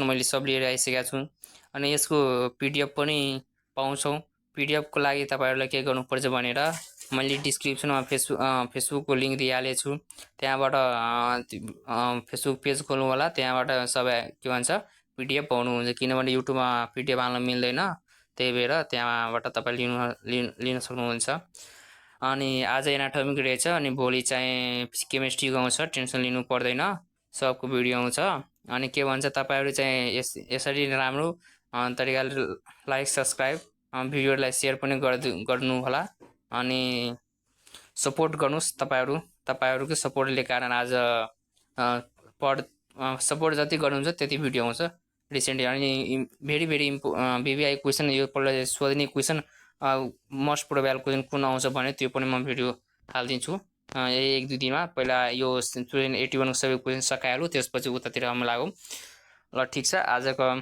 मैले सब लिएर आइसकेको छु अनि यसको पीडीएफ पनि पाउँछौँ। पीडीएफको लागि तपाईहरुले के गर्नुपर्छ भनेर मैले डिस्क्रिप्सनमा फेसबुकको लिंक दिइहालेको छु। त्यहाँबाट फेसबुक पेज खोल्नु होला। त्यहाँबाट सबै के भन्छ पीडीएफ पाउनुहुन्छ, किनभने युट्युबमा पीडीएफ हाल्न मिल्दैन। त्यही भएर त्यहाँबाट तपाईले लिन सक्नुहुन्छ। अनि आज एनाटोमिक रहेछ अनि भोलि चाहिँ केमिस्ट्रीको आउँछ, टेन्सन लिनु पर्दैन, सबको भिडियो आउँछ। अनि के भन्छ तपाईहरु चाहिँ यसरी राम्रो तरिकाले लाइक सब्स्क्राइब भिडियोलाई शेयर पनि गर्नु होला अनि सपोर्ट गर्नुस्। तपाईहरुको सपोर्टले कारण आज सपोर्ट जति गर्नुहुन्छ त्यति भिडियो आउँछ रिसेन्टली। अनि भेरी VVI क्वेसन यो पल्ट सोध्ने क्वेसन मोस्ट प्रोबेबल क्वेसन कुन आउँछ भने त्यो पनि म भिडियो हाल्दिन्छु यही 1-2 दिनमा। पहिला यो 81 को सबै क्वेसन सकाइहालौँ, त्यसपछि उतातिर हामी लागौँ। ल ठीक छ, आजको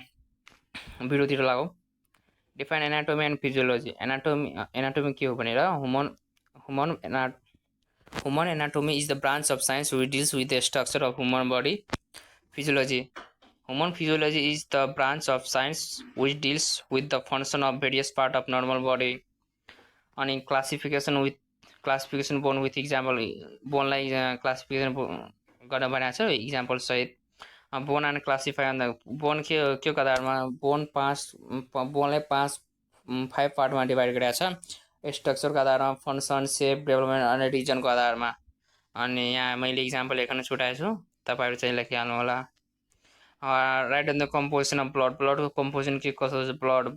भिडियोतिर लागौँ। Define anatomy and physiology. Anatomy के हो भनेर human anatomy is the branch of science which deals with the structure of human body. Physiology. Human physiology is the branch of science which deals with the function of various part of normal body. अनि classification born with example, बोनलाई classification गर्न बनाएको छ example सहित। Bone and classify on the bone के को आधारमा बोनलाई 5 पार्टमा divide गरेको छ, स्ट्रक्चरको आधारमा, फंक्सन, शेप, डेभलपमेन्ट अनि रिजनको आधारमा। अनि यहाँ मैले इक्जाम्पल लेखन छुटाएको छु, तपाईहरु चाहिँ लेखिहाल्नु होला। Write on the composition of blood. ब्लडको कम्पोजिसन के कसो छ? ब्लड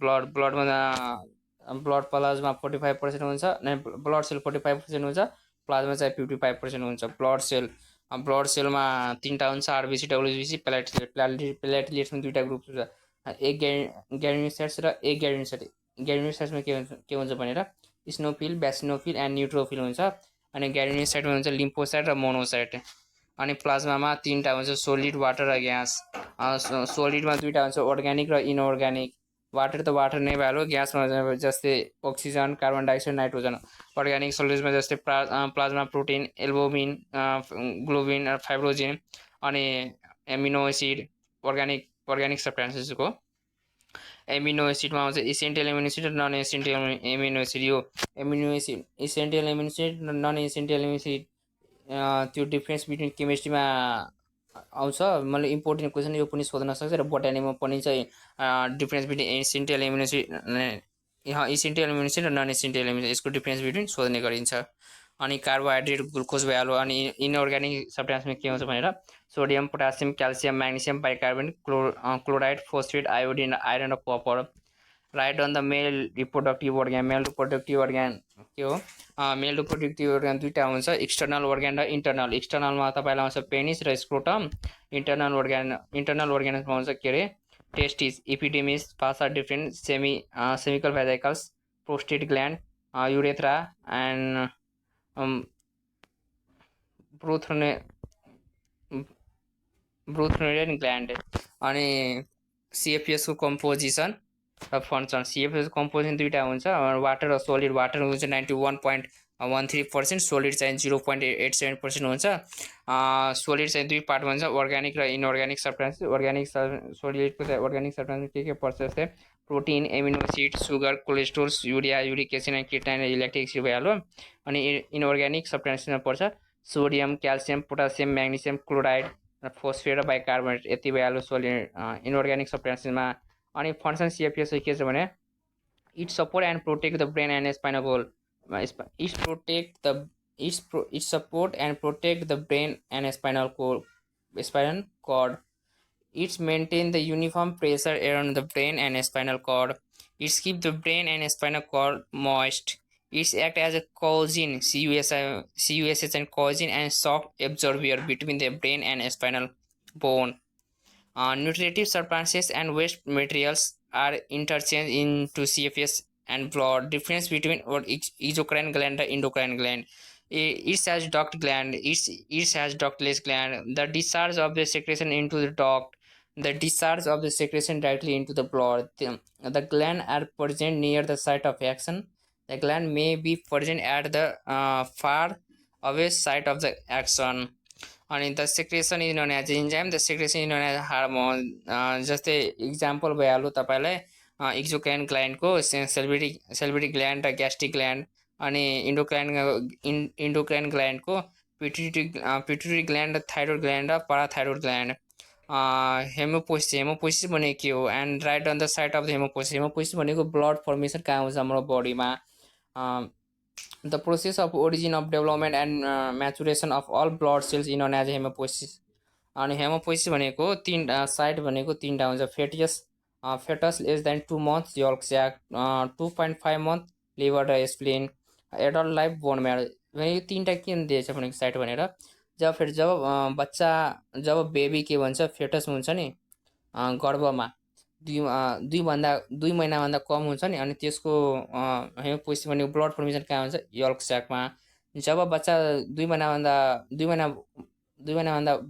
प्लाज्मा 45% हुन्छ, ब्लड सेल 45% हुन्छ, प्लाज्मा चाहिँ 55% हुन्छ। ब्लड सेलमा 3टा हुन्छ, आरबिसी, डब्ल्युबिसी, प्लेटलेट्समा 2टा ग्रुप हुन्छ, एक ग्यानुलोसाइट्स र एक ग्यानुलोसाइट। ग्यानुलोसाइट्समा के हुन्छ भनेर स्नोफिल, बेसिनोफिल एन्ड न्यूट्रोफिल हुन्छ। अनि ग्यानुलोसाइटमा हुन्छ लिम्फोसाइट र मोनोसाइट। अनि प्लाज्मामा 3टा हुन्छ, सोलिड, वाटर र ग्यास। सोलिडमा 2टा हुन्छ, अर्ग्यानिक र इनअर्ग्यानिक। वाटर त वाटर नै भइहाल्यो, ग्यासमा जस्तै oxygen, carbon dioxide, nitrogen. Organic सोलिड्समा जस्तै प्लाज्मा, प्रोटिन, एल्बुमिन, ग्लोबिन र फाइब्रोजिन। अनि एमिनो एसिड अर्ग्यानिक सब्सटेन्सेसको। एमिनो एसिडमा आउँछ इसेन्टियल एमिनो एसिड र नन इसेन्टियल एमिनो एसिड। यो इसेन्टियल एमिनो एसिड र नन इसेन्टियल एमिनो एसिड त्यो डिफरेन्स बिट्विन केमिस्ट्रीमा आउँछ। मैले इम्पोर्टेन्ट क्वेसन यो पनि सोध्न सक्छ र बोटानीमा पनि चाहिँ डिफरेन्स बिट्विन इसेन्टियल एमिनो एसिड र नन इसेन्टियल एमिनो एसिड यसको डिफरेन्स बिट्विन सोध्ने गरिन्छ। अनि कार्बोहाइड्रेट, ग्लुकोज भइहाल्यो। अनि इनअर्ग्यानिक सब्सटेन्समा के हुन्छ भनेर sodium, potassium, calcium, magnesium, bicarbonate, chloride, phosphate, iodine, iron र copper. Write on the male reproductive organ. Male reproductive organ के हो? मेल रिप्रोडक्टिभ अर्ग्यान 2टा हुन्छ, एक्सटर्नल अर्ग्यान र इन्टर्नल। एक्सटर्नलमा तपाईलाई आउँछ पेनिस र स्क्रोटम। इन्टर्नल अर्ग्यानमा आउँछ के अरे टेस्टिस, एपिडेमिस, भाषा different, seminal vesicles, prostate gland, urethra and ब्रुथुरिन ग्ल्यान्ड। अनि सिएफएस को कम्पोजिसन र फंक्सन। सिएफएस कम्पोजिसन 2टा हुन्छ, वाटर र सोलिड। वाटर हुन्छ 91.13%, सोलिड चाहिँ 0.87% हुन्छ। सोलिड चाहिँ 2 पार्टमा हुन्छ, अर्ग्यानिक र इनअर्ग्यानिक सब्सटेन्स। सोलिडको चाहिँ अर्ग्यानिक सब्सटेन्स के पर्छ जस्तै protein, amino acid, sugar, cholesterol, urea, uric acid, cation र इलेक्ट्रिक एसिड भइहाल्यो। अनि इनअर्ग्यानिक सब्सटेन्समा पर्छ sodium, calcium, potassium, magnesium, chloride र फोस्फेट र बाइकार्बोनेट। यति भइहाल्यो सोलिड इनअर्ग्यानिक सब्सटेन्समा। अनि फंक्सन सिएफएस के छ भने it support and protect the brain and spinal code. It support and protect the brain and spinal code. It's maintain the uniform pressure around the brain and spinal cord. It's keep the brain and spinal cord moist. It's act as a collagen, CUSH and collagen and shock absorber between the brain and spinal bone. Nutritive substances and waste materials are interchanged into CFS and blood. Difference between exocrine gland and endocrine gland. It has duct gland. It has ductless gland. The discharge of the secretion into the duct. The discharge of the secretion directly into the blood. The gland are present near the site of action. The gland may be present at the far away site of the action. अनि the secretion is known as enzyme, the secretion is known as hormone. जस्तै example भइहाल्यो तपाईँलाई exocrine ग्ल्यान्डको salivary gland र gastric gland, अनि endocrine ग्ल्यान्डको pituitary gland, thyroid gland र parathyroid gland. Haemopoiesis भनेको के हो? And write on the side of the haemopoiesis भनेको ब्लड फर्मेसन कहाँ हुन्छ हाम्रो बडीमा। The process of origin of development and maturation of all blood cells in known as haemopoiesis. अनि हेमोपोसिस भनेको साइड भनेको तिनवटा हुन्छ। Foetus less than 2 months yolk sac, 2.5 month liver र spleen, adult life bone marrow. यो तिनवटा किन दिएछ भनेको साइड भनेर, बच्चा जब बेबी के भन्छ फेटस हुन्छ नि गर्भमा, 2 महिनाभन्दा कम हुन्छ नि, अनि त्यसको हेमोपोसिस भनेको ब्लड फर्मेसन कहाँ हुन्छ? यल्क स्याकमा। जब बच्चा 2 महिनाभन्दा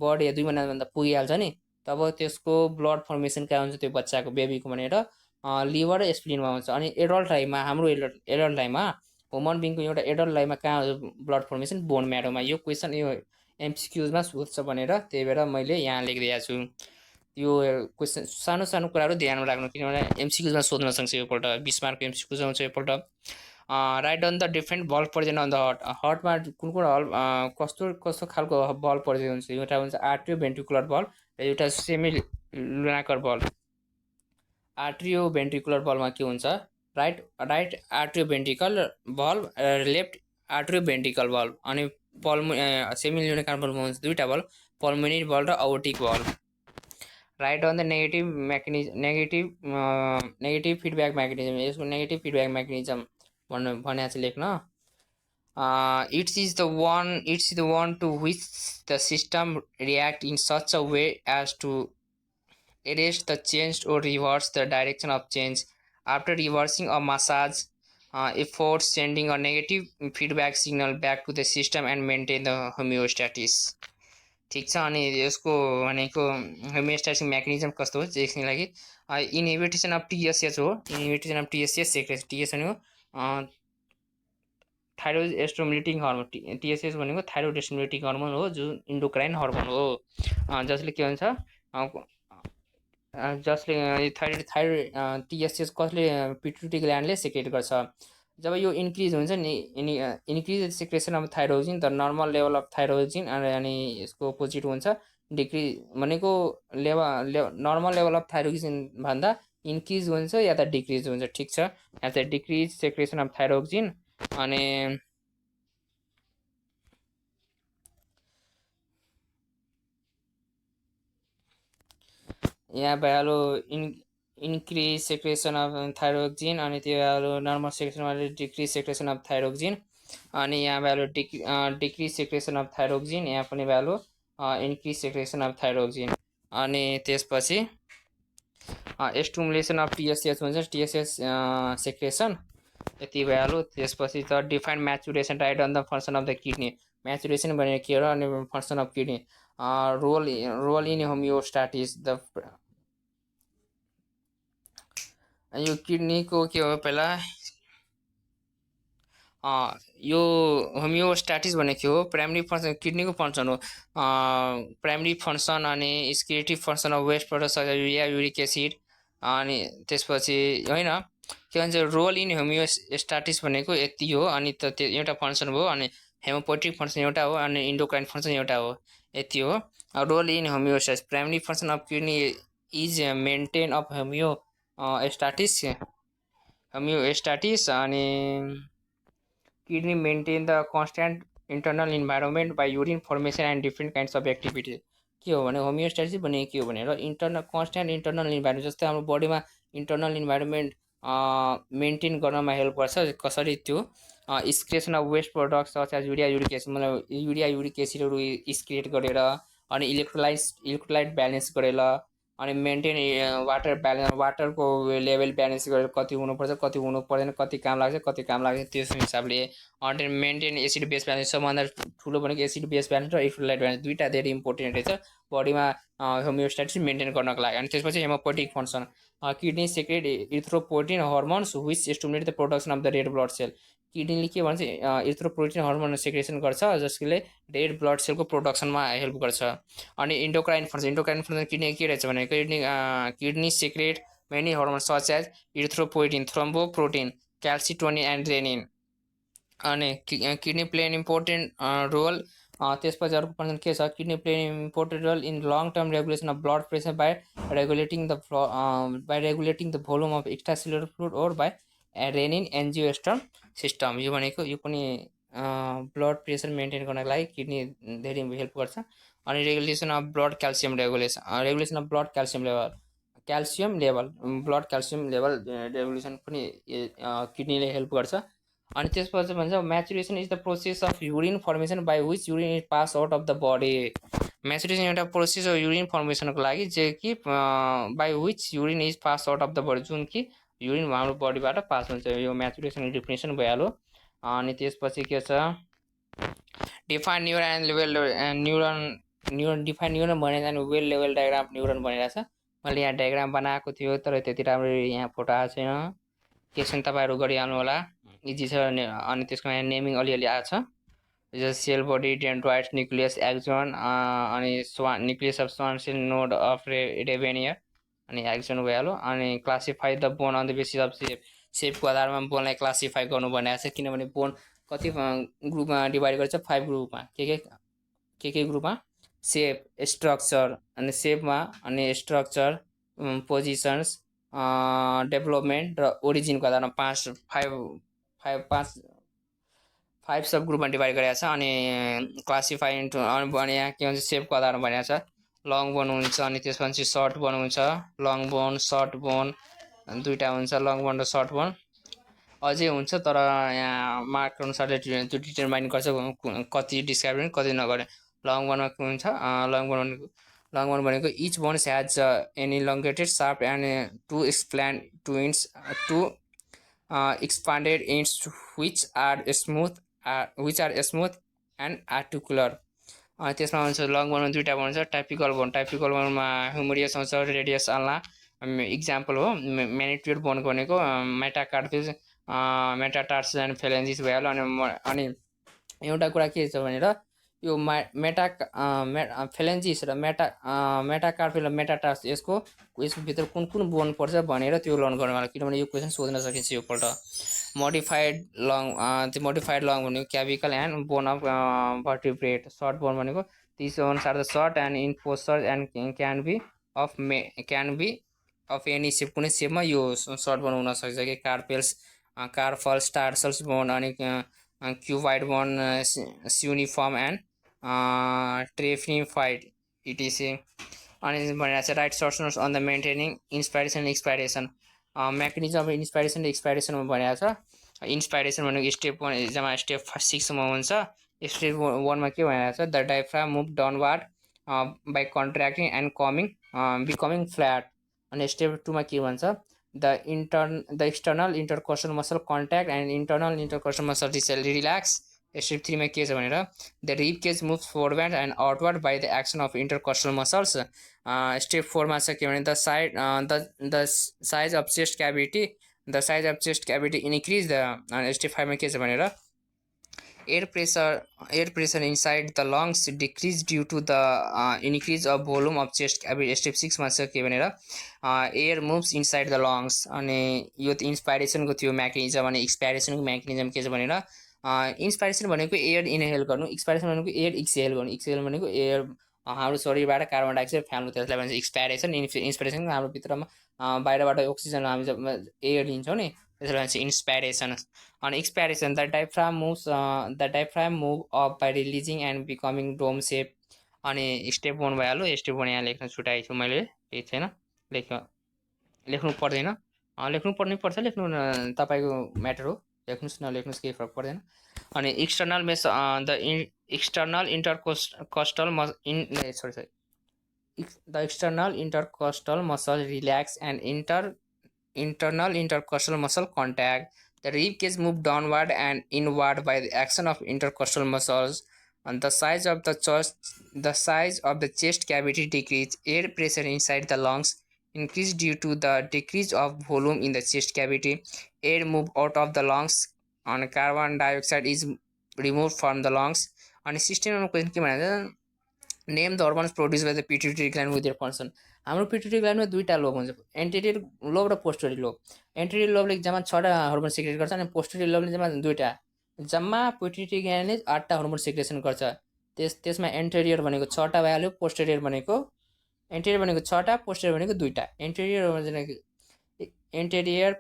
बढी या 2 महिनाभन्दा पुगिहाल्छ नि, तब त्यसको ब्लड फर्मेसन कहाँ हुन्छ त्यो बच्चाको बेबीको भनेर लिभर र स्प्लिनमा हुन्छ। अनि एडल्ट लाइफमा, हाम्रो एडल्ट लाइफमा, ह्युमन बिङको एउटा एडल्ट लाइफमा कहाँ हुन्छ ब्लड फर्मेसन? बोन म्यारोमा। यो क्वेसन यो एमसिक्युजमा सोध्छ भनेर त्यही भएर मैले यहाँ लेखिदिएको छु। यो क्वेसन सानो सानो कुराहरू ध्यानमा राख्नु, किनभने एमसिक्युजमा सोध्न सक्छ योपल्ट, 20 मार्कको एमसिक्युज आउँछ योपल्ट। Write on the different bulb present on the heart. हार्टमा कुन कस्तो खालको बल्ब प्रेजेन्ट हुन्छ? एउटा हुन्छ आर्ट्रियो भेन्ट्रिकुलर बल्ब र एउटा semi lunar bulb. Atrio ventricular बल्बमा के हुन्छ? Write atrio ventricle bulb, left atrio ventricle bulb. अनि सेमी लुनाकर बल्बमा हुन्छ दुईवटा बल्ब, पल्मोनरी बल्ब र aortic bulb. Write on the negative feedback mechanism. यसको नेगेटिभ फिडब्याक मेकानिजम भनेर चाहिँ लेख्न, it's is the one to which the system react in such a way as to erase the change or reverse the direction of change after reversing a massage effort, sending a negative feedback signal back to the system and maintain the homeostasis। ठिक छ। अनि यसको भनेको homeostasis mechanism कस्तो हो देखिने लागि इनहिबिसन of TSH हो। इनहिबिसन अफ टिएसएच सेक्रेसन। टिएसएच भनेको थाइरोइड स्टिमुलेटिङ हर्मोन। टिएसएच भनेको थाइरोइड स्टिमुलेटिङ हर्मोन हो, जुन इन्डोक्राइन हर्मोन हो, जसले के हुन्छ जसले थाइरोइड टिएसएच कसले पिट्युटरी ग्ल्यान्डले सेक्रेट गर्छ। जब यो इन्क्रिज हुन्छ नि, increase secretion of thyroxine, the normal level of thyroxine, अनि यसको अपोजिट हुन्छ डिक्रिज भनेको नर्मल लेभल अफ थाइरोक्सिन भन्दा इन्क्रिज हुन्छ या त डिक्रिज हुन्छ। ठिक छ, या त डिक्रिज सेक्रेसन अफ थाइरोक्सिन। अनि यहाँ भइहाल्यो इन्क्रिज सेक्रेसन अफ थाइरोक्सिन, अनि त्यो भइहाल्यो normal secretion decrease secretion of thyroxine. अनि यहाँ भइहाल्यो डिक्रिज सेक्रेसन अफ थाइरोक्सिन, यहाँ पनि भइहाल्यो इन्क्रिज सेक्रेसन अफ थाइरोक्सिन। अनि त्यसपछि स्टिमुलेसन अफ टिएसएच हुन्छ, टिएसएच सेक्रेसन, यति भइहाल्यो। त्यसपछि त define maturation, write on the function of the kidney. Maturation भनेको के हो? अनि function of kidney, role in homeostasis. यो किडनीको के हो पहिला, यो होमियोस्टाटिस भनेको के हो? प्राइमरी फङ्सन, किडनीको फङ्सन हो। प्राइमरी फङ्सन अनि excretive function of waste product urea, uric acid. अनि त्यसपछि होइन के भन्छ, रोल इन होमियोस्टाटिस भनेको यति हो। अनि त त्यो एउटा फङ्सन भयो, अनि हेमोपोटिक फङ्सन एउटा हो, अनि इन्डोक्राइन फङ्सन एउटा हो, यति हो। Role in homeostasis, primary function of kidney is maintain of homeostasis. अनि kidney maintain the constant internal environment by urine formation and different kinds of activity. के हो भने होमियोस्टाटिस भनेको के हो भनेर कन्स्ट्यान्ट इन्टरनल इन्भाइरोमेन्ट, जस्तै हाम्रो बडीमा इन्टरनल इन्भाइरोमेन्ट मेन्टेन गर्नमा हेल्प गर्छ। कसरी? त्यो excretion of waste products such as urea, uric acid, मतलब युरिया, युरिक एसिडहरू स्क्रिएट गरेर, अनि इलेक्ट्रोलाइट ब्यालेन्स गरेर, अनि मेन्टेन वाटर ब्यालेन्स, वाटरको लेभल ब्यालेन्स गरेर कति हुनुपर्छ, कति हुनु पर्दैन, कति काम लाग्छ, कति काम लाग्छ, त्यस हिसाबले। अनि मेन्टेन एसिड बेस ब्यालेन्स, सबभन्दा ठुलो भनेको एसिड बेस ब्यालेन्स र इलेक्ट्रोलाइट ब्यालेन्स, दुईवटा धेरै इम्पोर्टेन्ट रहेछ बडीमा होमियोस्टाटिस मेन्टेन गर्नको लागि। अनि त्यसपछि haemopoietic function, kidney secrete erythropoietin hormones which stimulate the production of the red blood cell. किडनीले के भन्छ इरिथ्रोपोइटिन हर्मोन सेक्रेसन गर्छ जसले रेड ब्लड सेलको प्रोडक्सनमा हेल्प गर्छ। अनि इन्डोक्राइन फङ्सन किडनी के रहेछ भने kidney secrete many hormone such as erythropoietin, thrombopoietin, calcitonin and renin. अनि kidney play an important role. त्यसपछि अर्को फङ्सन के छ, kidney play an important role in long term regulation of blood pressure by regulating the volume of extra cellular fluid or by renin angiotensin system. यो भनेको यो पनि blood pressure maintain गर्नको लागि किडनी धेरै हेल्प गर्छ। अनि regulation of blood calcium regulation of blood calcium level blood calcium level regulation पनि किडनीले हेल्प गर्छ। अनि त्यसपछि भन्छ maturation is the process of urine formation by which urine is pass out of the body. Maturation एउटा process हो urine फर्मेसनको लागि जे कि by which urine is pass out of the body, जुन कि युरिन हाम्रो बडीबाट पास हुन्छ। यो म्याचुरेसन डिफिनेसन भइहाल्यो। अनि त्यसपछि के छ, define neuron and neuron define neuron भनेर अनि वेल लेभल डायग्राम न्युरोन भनेर छ। मैले यहाँ डायग्राम बनाएको थियो तर त्यति राम्रो यहाँ फोटो आएको छैन, क्वेसन तपाईँहरू गरिहाल्नु होला, इजी छ। अनि त्यसको यहाँ नेमिङ अलिअलि आएको छ, cell body, dendrite, nucleus, axon, अनि nucleus of Schwann cell, node of Ranvier, अनि एक्जन भइहाल्यो। अनि classify the bone on the basis of सेपको आधारमा बोनलाई क्लासिफाई गर्नु भनेको छ, किनभने बोन कति ग्रुपमा डिभाइड गर्छ, 5 ग्रुपमा। के ग्रुपमा, सेप, स्ट्रक्चर, अनि सेपमा, अनि स्ट्रक्चर, पोजिसन्स, डेभलपमेन्ट र ओरिजिनको आधारमा 5 सब ग्रुपमा डिभाइड गरेको छ। अनि क्लासिफाई इन्टु अनि यहाँ के भन्छ सेपको आधारमा भनेको छ, लङ बोन हुन्छ, अनि त्यसपछि सर्ट बोन हुन्छ, लङ बोन सर्ट बोन दुईवटा हुन्छ, लङ बोन र सर्ट बोन अझै हुन्छ, तर यहाँ मार्क अनुसारले त्यो डिटरमाइन गर्छ कति डिस्क्राइब गर्ने कति नगर्ने। लङ बोनमा के हुन्छ, लङ बोन भनेको each bones has an elongated सार्प and two expanded ends which are smooth and articular। त्यसमा हुन्छ लङ बोनमा दुईवटा बोन हुन्छ, टाइपिकल बोनमा ह्युमेरियस हुन्छ, रेडियस अल्ना इक्जाम्पल हो। म्यानिट्युड बोन भनेको मेटाकार्पिस, मेटाटार्सिस एन्ड फेलेन्जिस भइहाल्यो। अनि एउटा कुरा के छ भनेर यो फेलेन्जिस र मेटाकार्पिस र मेटाटार्स यसको भित्र कुन कुन बोन पर्छ भनेर त्यो लर्न गर्नु होला, किनभने यो क्वेसन सोध्न सकिन्छ योपल्ट। मोडिफाइड लङ भनेको clavicle and bone of vertebrate. Short bone भनेको this bones are the short and in posture and can be of any shape, कुनै सेपमा यो सर्ट बोन हुनसक्छ कि कार्पल्स, टार्सल्स बोन, अनि क्युबाइड बोन, स्युनिफर्म एन्ड ट्रेफिनिफाइड इटिसी। अनि भनेर चाहिँ राइट सर्सनर्स on the maintaining inspiration and expiration. Mechanism of inspiration र एक्सपाइरेसनमा भनेको छ, इन्सपाइरेसन भनेको स्टेप 1 जम्मा स्टेप 6मा हुन्छ। स्टेप 1मा के भनेको छ, the diaphragm move downward by contracting and becoming flat. अनि स्टेप 2मा के भन्छ, the external intercostal muscle contact and internal intercostal muscle relax. Step 3मा के छ भनेर, the rib cage moves forward and outward by the action of intercostal muscles. Step 4मा छ के भने, the size of chest cavity increase the. Step 5मा के छ भनेर, air pressure inside the lungs decrease due to the increase of volume of chest cavity. Step 6मा छ के भनेर, air moves inside the lungs. अनि यो त इन्सपाइरेसनको थियो मेकानिजम। अनि एक्सपाइरेसनको मेकानिजम के छ भनेर, इन्सपाइरेसन भनेको एयर इनहेल गर्नु, एक्सपाइरेसन भनेको एयर एक्सहेल गर्नु। एक्सहेल भनेको एयर हाम्रो शरीरबाट कार्बन डाइअक्साइड फाल्नु, त्यसलाई भन्छ एक्सपाइरेसन। इन्सपाइरेसन हाम्रो भित्रमा बाहिरबाट अक्सिजन हामी जब एयर लिन्छौँ नि त्यसलाई भन्छ इन्सपाइरेसन। अनि expiration, the diaphragm move up by releasing and becoming dome shape. अनि स्टेप 1 भइहाल्यो। स्टेप 1 यहाँ लेख्न छुट्याएको छु मैले, केही छैन, लेख्नु पर्दैन, लेख्नु पर्नै पर्छ, लेख्नु तपाईँको म्याटर हो, लेख्नुहोस् नलेख्नुहोस् केही फरक पर्दैन। अनि external intercostal muscle relax and internal intercostal muscle contact. The rib cage move downward and inward by the action of intercostal muscles. And the size of the chest cavity decrease. Air pressure inside the lungs increase due to the decrease of volume in the chest cavity. Air move out of the lungs अनि carbon dioxide is remove from the lungs. अनि 16 number question के भनेको name the hormones produce by the pituitary gland with their function. हाम्रो pituitary ग्ल्यान्डमा दुईवटा lobe हुन्छ, anterior lobe र posterior lobe. Anterior लोबले जम्मा 6टा हर्मोन सिक्रेट गर्छ अनि पोस्टेरियर लोबले जम्मा 2टा, जम्मा पिट्युटरी ग्ल्यान्डले 8टा हर्मोन सिक्रेसन गर्छ। त्यसमा एन्टेरियर भनेको 6टा भइहाल्यो, पोस्टेरियर भनेको 6टा, पोस्टेरियर भनेको 2टा। Anterior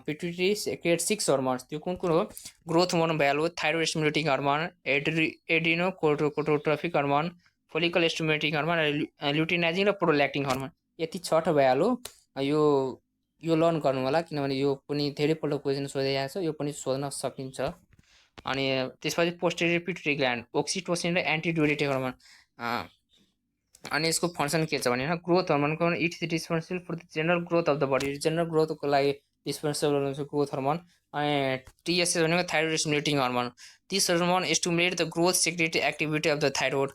pituitary secrete 6 hormones. त्यो कुन कुन हो? ग्रोथ हर्मोन भइहाल्यो, thyroid stimulating hormone, adrenocorticotrophic hormone, follicle stimulating hormone, luteinising र प्रोल्याक्टिन हर्मोन। यति 6टा भइहाल्यो। यो लर्न गर्नु होला, किनभने यो पनि धेरैपल्ट क्वेसन सोधिरहेको छ, यो पनि सोध्न सकिन्छ। अनि त्यसपछि पोस्टेरियर पिट्युटरी ग्ल्यान्ड, ओक्सिटोसिन र एन्टिड्युरेटिक हर्मोन। अनि यसको फङ्सन के छ भने ग्रोथ हर्मोनको it's responsible for the general growth of the body, general ग्रोथको लागि रिस्पोन्सिबल हुन्छ ग्रोथ हर्मोन। अनि टिएसएच भनेको thyroid stimulating hormone, this hormone stimulate the growth secretory activity of the thyroid.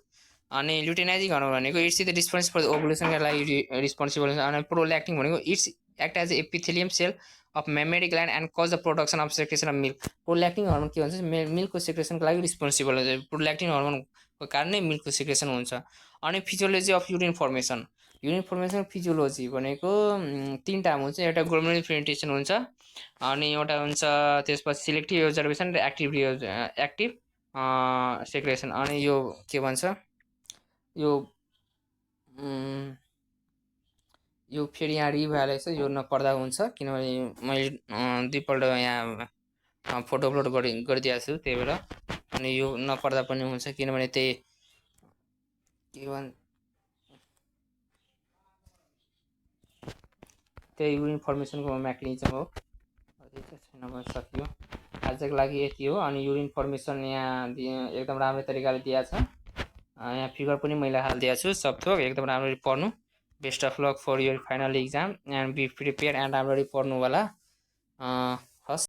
अनि ल्युटिनाइजिङ हर्मोन भनेको it's the responsible for the ओभुलेसनका लागि responsible हुन्छ। अनि प्रोल्याक्टिन भनेको it's act as epithelium cell of mammary gland and cause the production of secretion of milk. Prolactin hormone के भन्छ? मिल्कको सेक्रेसनको लागि रिस्पोन्सिबल हुन्छ। प्रोल्याक्टिन हर्मोनको कारणले मिल्कको सेक्रेसन हुन्छ। अनि physiology of urine formation, urine formation physiology भनेको 3टा हुन्छ। एउटा ग्लोमेरुलर फिल्ट्रेसन हुन्छ, अनि एउटा हुन्छ त्यसपछि सिलेक्टिभ एब्जर्भेसन र एक्टिभ सेक्रेसन। अनि यो के भन्छ, यो फेरि यहाँ रिभ्यालेको छ, यो नपढ्दा हुन्छ, किनभने मैले 2पल्ट यहाँ फोटो अपलोड गरिदिएको छु, त्यही भएर। अनि यो नपढ्दा पनि हुन्छ, किनभने त्यही युरिन फर्मेसनको मेकानिजम हो। छैन सकियो, आजको लागि यति हो। अनि युरिन फर्मेसन यहाँ एकदम राम्रो तरिकाले दिएको छ, यहाँ फिगर पनि मैले हालिदिएको छु। सब थोक एकदम राम्ररी पढ्नु। Best of luck for your final exam and be prepare and राम्ररी पढ्नु होला।